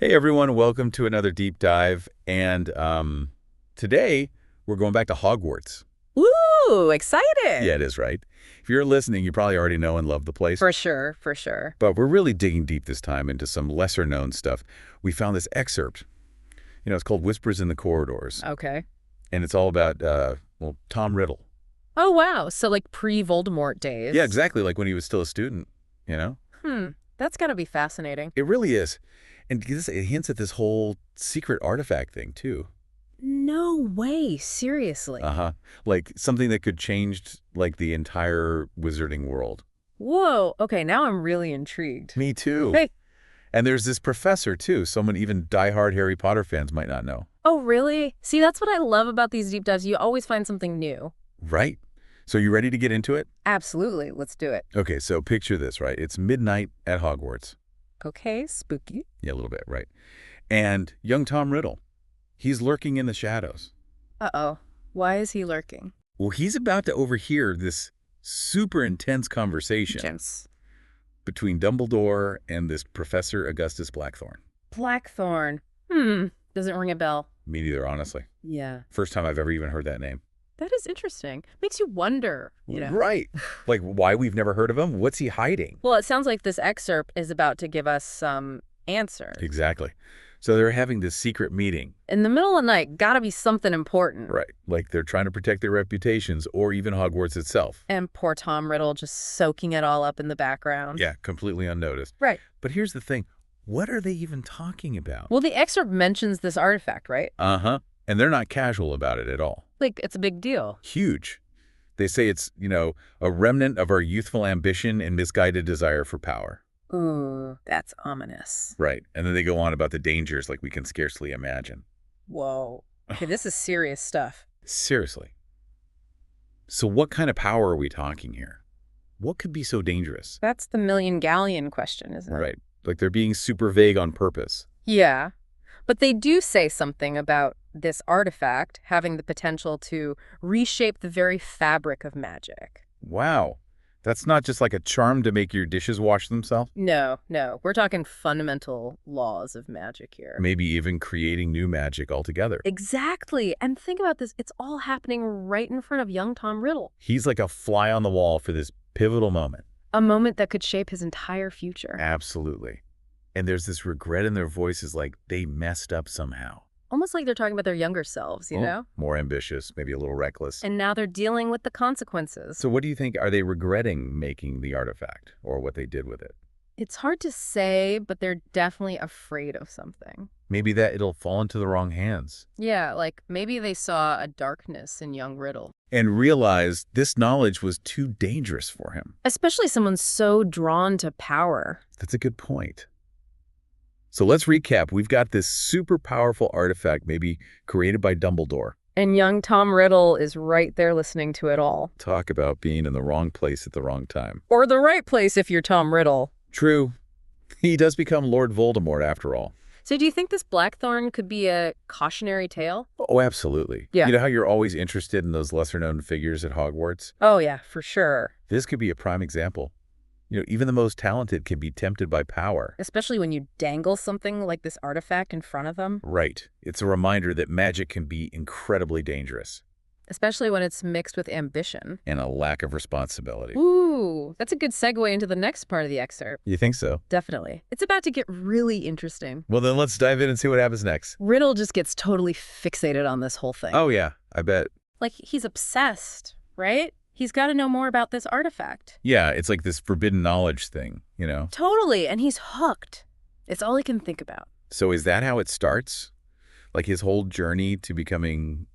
Hey everyone, welcome to another deep dive. And today we're going back to Hogwarts. Woo! Excited! Yeah, it is, right? If you're listening, you probably already know and love the place. For sure, for sure. But we're really digging deep this time into some lesser known stuff. We found this excerpt. It's called Whispers in the Corridors. Okay. And it's all about, Tom Riddle. Oh, wow. So like pre-Voldemort days. Yeah, exactly, like when he was still a student, you know? That's gotta be fascinating. It really is. And it hints at this whole secret artifact thing, too. No way. Seriously. Uh-huh. Like something that could change, like, the entire wizarding world. Whoa. Okay, now I'm really intrigued. Me too. Hey. And there's this professor, too, someone even diehard Harry Potter fans might not know. Oh, really? See, that's what I love about these deep dives. You always find something new. Right. So you ready to get into it? Absolutely. Let's do it. Okay, so picture this, right? It's midnight at Hogwarts. Okay, spooky. Yeah, a little bit, right? And young Tom Riddle, he's lurking in the shadows. Uh-oh. Why is he lurking? Well, he's about to overhear this super intense conversation Gents. between Dumbledore and this Professor Augustus Blackthorn. Blackthorn. Doesn't ring a bell. Me neither, honestly. Yeah. First time I've ever even heard that name. That is interesting. Makes you wonder, Right. Like, why we've never heard of him? What's he hiding? Well, it sounds like this excerpt is about to give us some answers. Exactly. So they're having this secret meeting. In the middle of the night, gotta be something important. Right. Like they're trying to protect their reputations or even Hogwarts itself. And poor Tom Riddle just soaking it all up in the background. Yeah, completely unnoticed. Right. But here's the thing. What are they even talking about? Well, the excerpt mentions this artifact, right? Uh-huh. And they're not casual about it at all. Like, it's a big deal. Huge. They say it's, a remnant of our youthful ambition and misguided desire for power. Ooh, that's ominous. Right. And then they go on about the dangers like we can scarcely imagine. Whoa. Okay, this is serious stuff. Seriously. So what kind of power are we talking here? What could be so dangerous? That's the million galleon question, isn't it? Right. Like they're being super vague on purpose. Yeah. But they do say something about this artifact having the potential to reshape the very fabric of magic. Wow. That's not just like a charm to make your dishes wash themselves? No. We're talking fundamental laws of magic here. Maybe even creating new magic altogether. Exactly. And think about this. It's all happening right in front of young Tom Riddle. He's like a fly on the wall for this pivotal moment. A moment that could shape his entire future. Absolutely. And there's this regret in their voices like they messed up somehow. Almost like they're talking about their younger selves, you know? More ambitious, maybe a little reckless. And now they're dealing with the consequences. So what do you think? Are they regretting making the artifact or what they did with it? It's hard to say, but they're definitely afraid of something. Maybe that it'll fall into the wrong hands. Yeah, like maybe they saw a darkness in young Riddle. And realized this knowledge was too dangerous for him. Especially someone so drawn to power. That's a good point. So let's recap. We've got this super powerful artifact, maybe created by Dumbledore. And young Tom Riddle is right there listening to it all. Talk about being in the wrong place at the wrong time. Or the right place if you're Tom Riddle. True. He does become Lord Voldemort after all. So do you think this Blackthorn could be a cautionary tale? Oh, absolutely. Yeah. You know how you're always interested in those lesser-known figures at Hogwarts? Oh, yeah, for sure. This could be a prime example. Even the most talented can be tempted by power. Especially when you dangle something like this artifact in front of them. Right. It's a reminder that magic can be incredibly dangerous. Especially when it's mixed with ambition. And a lack of responsibility. Ooh, that's a good segue into the next part of the excerpt. You think so? Definitely. It's about to get really interesting. Well, then let's dive in and see what happens next. Riddle just gets totally fixated on this whole thing. Oh, yeah, I bet. Like, he's obsessed, right? He's got to know more about this artifact. Yeah, it's like this forbidden knowledge thing, Totally, and he's hooked. It's all he can think about. So is that how it starts? Like his whole journey to becoming,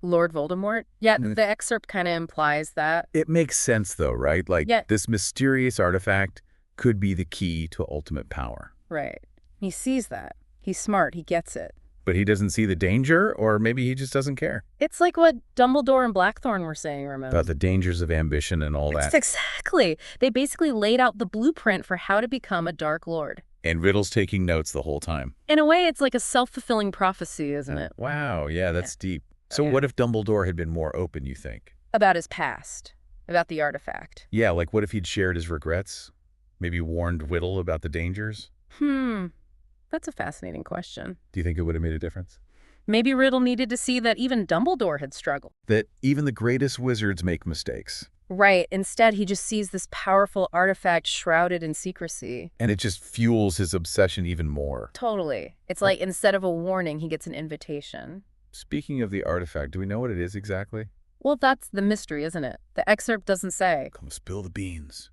Lord Voldemort? Yeah, the excerpt kind of implies that. It makes sense, though, right? Like, this mysterious artifact could be the key to ultimate power. Right. He sees that. He's smart. He gets it. But he doesn't see the danger, or maybe he just doesn't care. It's like what Dumbledore and Blackthorn were saying, remember? About the dangers of ambition and all that. Exactly. They basically laid out the blueprint for how to become a Dark Lord. And Riddle's taking notes the whole time. In a way, it's like a self-fulfilling prophecy, isn't it? Wow, yeah, that's deep. So what if Dumbledore had been more open, you think? About his past. About the artifact. Yeah, like what if he'd shared his regrets? Maybe warned Riddle about the dangers? That's a fascinating question. Do you think it would have made a difference? Maybe Riddle needed to see that even Dumbledore had struggled. That even the greatest wizards make mistakes. Right. Instead, he just sees this powerful artifact shrouded in secrecy. And it just fuels his obsession even more. Totally. It's like instead of a warning, he gets an invitation. Speaking of the artifact, do we know what it is exactly? Well, that's the mystery, isn't it? The excerpt doesn't say. Come spill the beans.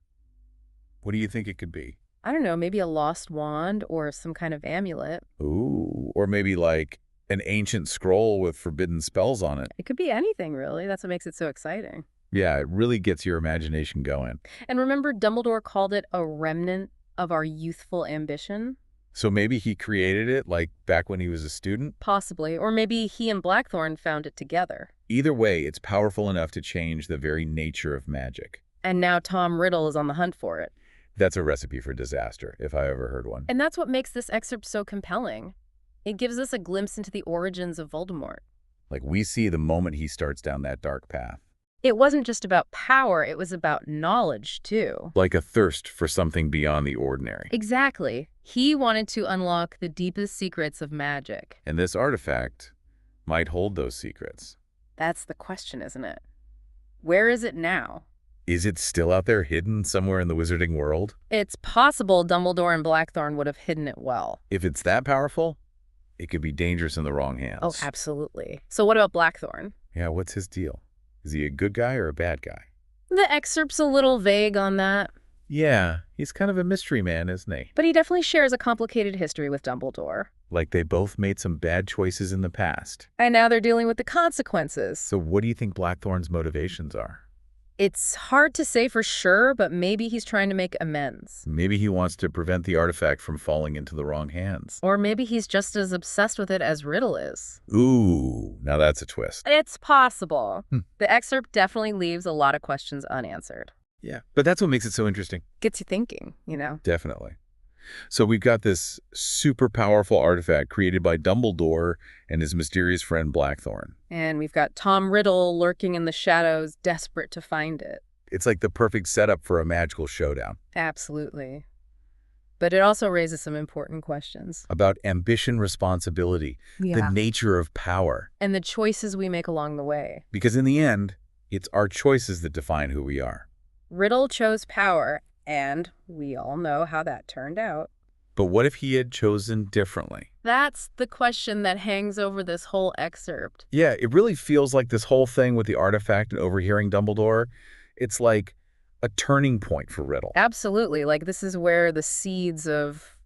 What do you think it could be? I don't know, maybe a lost wand or some kind of amulet. Ooh, or maybe like an ancient scroll with forbidden spells on it. It could be anything, really. That's what makes it so exciting. Yeah, it really gets your imagination going. And remember, Dumbledore called it a remnant of our youthful ambition? So maybe he created it like back when he was a student? Possibly. Or maybe he and Blackthorn found it together. Either way, it's powerful enough to change the very nature of magic. And now Tom Riddle is on the hunt for it. That's a recipe for disaster, if I ever heard one. And that's what makes this excerpt so compelling. It gives us a glimpse into the origins of Voldemort. Like we see the moment he starts down that dark path. It wasn't just about power, it was about knowledge, too. Like a thirst for something beyond the ordinary. Exactly. He wanted to unlock the deepest secrets of magic. And this artifact might hold those secrets. That's the question, isn't it? Where is it now? Is it still out there hidden somewhere in the wizarding world? It's possible Dumbledore and Blackthorn would have hidden it well. If it's that powerful, it could be dangerous in the wrong hands. Oh, absolutely. So what about Blackthorn? Yeah, what's his deal? Is he a good guy or a bad guy? The excerpt's a little vague on that. Yeah, he's kind of a mystery man, isn't he? But he definitely shares a complicated history with Dumbledore. Like they both made some bad choices in the past. And now they're dealing with the consequences. So what do you think Blackthorn's motivations are? It's hard to say for sure, but maybe he's trying to make amends. Maybe he wants to prevent the artifact from falling into the wrong hands. Or maybe he's just as obsessed with it as Riddle is. Ooh, now that's a twist. It's possible. The excerpt definitely leaves a lot of questions unanswered. Yeah, but that's what makes it so interesting. Gets you thinking, you know? Definitely. So we've got this super powerful artifact created by Dumbledore and his mysterious friend Blackthorn. And we've got Tom Riddle lurking in the shadows, desperate to find it. It's like the perfect setup for a magical showdown. Absolutely. But it also raises some important questions. About ambition, responsibility, the nature of power. And the choices we make along the way. Because in the end, it's our choices that define who we are. Riddle chose power, and we all know how that turned out. But what if he had chosen differently? That's the question that hangs over this whole excerpt. Yeah, it really feels like this whole thing with the artifact and overhearing Dumbledore, it's like a turning point for Riddle. Absolutely. Like, this is where the seeds of,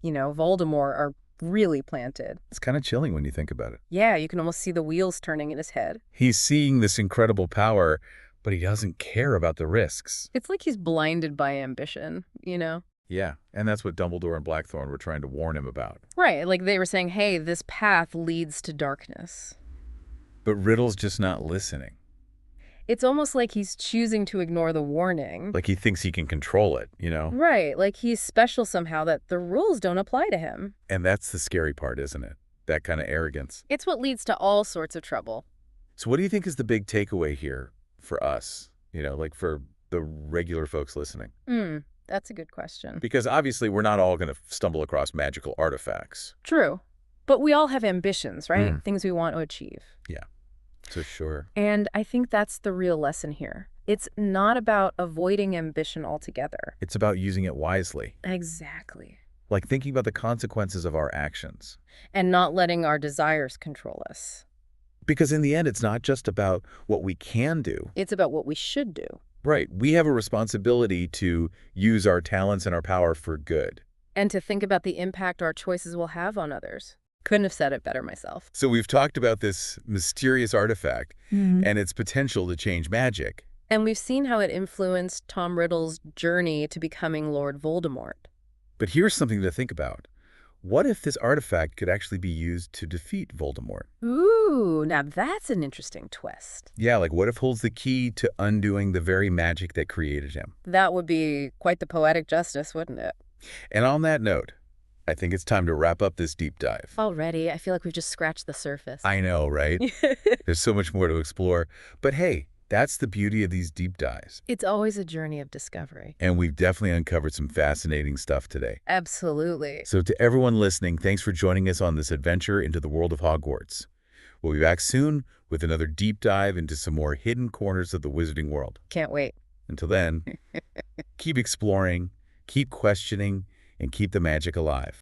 Voldemort are really planted. It's kind of chilling when you think about it. Yeah, you can almost see the wheels turning in his head. He's seeing this incredible power, but he doesn't care about the risks. It's like he's blinded by ambition, Yeah, and that's what Dumbledore and Blackthorn were trying to warn him about. Right, like they were saying, hey, this path leads to darkness. But Riddle's just not listening. It's almost like he's choosing to ignore the warning. Like he thinks he can control it, Right, like he's special somehow, that the rules don't apply to him. And that's the scary part, isn't it? That kind of arrogance. It's what leads to all sorts of trouble. So what do you think is the big takeaway here for us, like for the regular folks listening? That's a good question. Because obviously we're not all going to stumble across magical artifacts. True. But we all have ambitions, right? Things we want to achieve. Yeah, so sure. And I think that's the real lesson here. It's not about avoiding ambition altogether. It's about using it wisely. Exactly. Like thinking about the consequences of our actions. And not letting our desires control us. Because in the end, it's not just about what we can do. It's about what we should do. Right. We have a responsibility to use our talents and our power for good. And to think about the impact our choices will have on others. Couldn't have said it better myself. So we've talked about this mysterious artifact and its potential to change magic. And we've seen how it influenced Tom Riddle's journey to becoming Lord Voldemort. But here's something to think about. What if this artifact could actually be used to defeat Voldemort? Ooh, now that's an interesting twist. Yeah, like what if holds the key to undoing the very magic that created him? That would be quite the poetic justice, wouldn't it? And on that note, I think it's time to wrap up this deep dive. Already, I feel like we've just scratched the surface. I know, right? There's so much more to explore. But hey, That's the beauty of these deep dives. It's always a journey of discovery. And we've definitely uncovered some fascinating stuff today. Absolutely. So to everyone listening, thanks for joining us on this adventure into the world of Hogwarts. We'll be back soon with another deep dive into some more hidden corners of the wizarding world. Can't wait. Until then, keep exploring, keep questioning, and keep the magic alive.